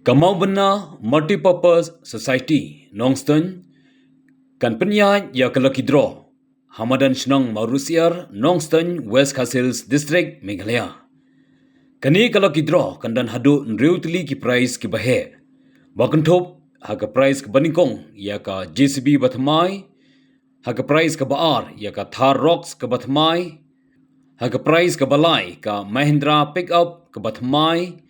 Kamau bena multipurpose society Nongston kan penya ya kalakidro Hamadan Shnong Marusiar Nongston West Castles District Meghalaya. Kani kalakidro kandan hadu nreutli ki price ki bahe. Bakantop haga price ke baningkong ya ka JCB Bathmai, haga price ke baar ya ka Thar Rocks ke Bathmai, haga price ke balai ka Mahindra Pickup ke Bathmai,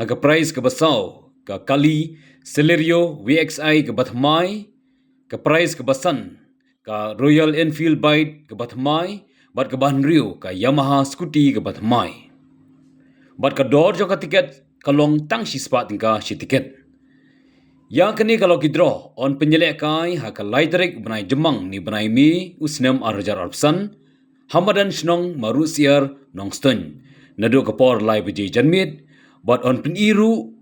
haga price ke basau ka Kali Celerio VXI ke Bathmai, ke price ke basan ka Royal Enfield Bike ke Bathmai, bat ke Bahnriu ka Yamaha Scooty ke Bathmai. Bat ke dor jo ka tiket kalong tang si spat tingka si tiket. Ya kini kalau kidro on penyelek kai ha ka laiterik benai jemang ni benai mi usnem arjar arpsan Hamadan Shnong Marusiar Nongston nadu kapor live ji janmit but on peniru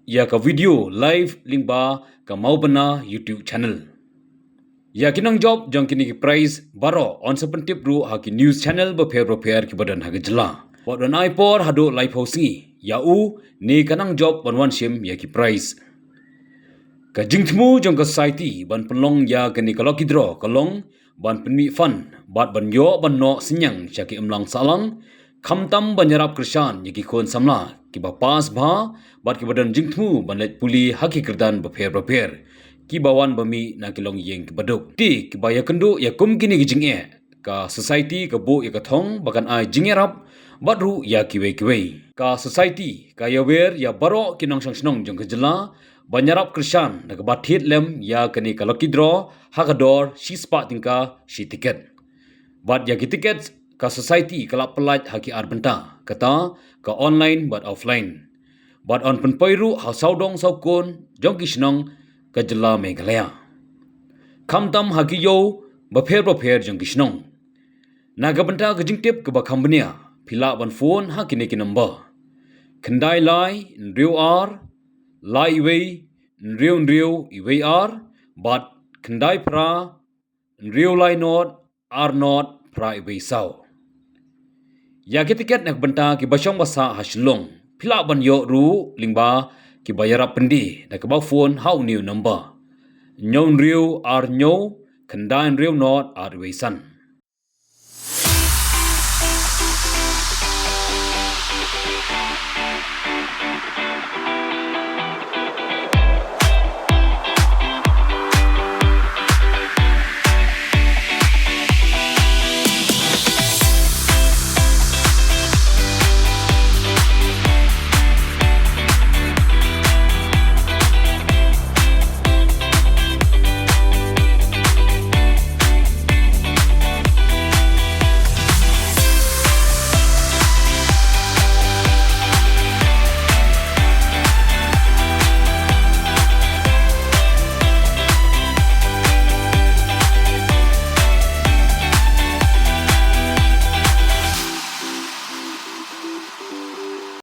ya ka video live link ba ka mau bena YouTube channel. Ya kinang job jong kini ki price baro on sepentip ru ha ki news channel beper ki badan ha jela. Wat on iPod hado live hosi ya u ni kanang job ban wan shim ya ki price. Ka jingtmu jong ka society ban penlong ya kini kalau kidro kalong ban penmi fan bat ban yo ban no sinyang syaki emlang salang khamtam ban yarap krishan yaki kon samla ki ba pas ba bat ki badan jingtmu ban let puli haki kerdan beper ki bawan bami na kilong yeng ki baduk ti ki ba ya kendu ya kum kini ki jingye ka society ka bo ya ka thong bakan ai jingerap batru ya kiwe ka society ka ya wer ya baro kinong sangsnong jong ka jela banyarap krishan na bathit lem ya kani kalokidro hakador si spa tingka si tiket bat ya ki tiket ka society kalap pelat haki arbenta kata ka online but offline but on penpoiru ha saudong saukon jong ki snong ka jela Meghalaya kamtam haki yo beper jong ki snong naga benta ka jingtip ka ba kambania pila ban phone ha kini ki number kendai lai nriu ar lai wei nriu iwei ar but kendai pra nriu lai not ar not pra iwei sau ya ki tiket nak benta ki basong basa haslong pila ban yo ru lingba ki bayara pendi nak ba phone how new number nyon riu ar nyo kendai nriu not ar iwei san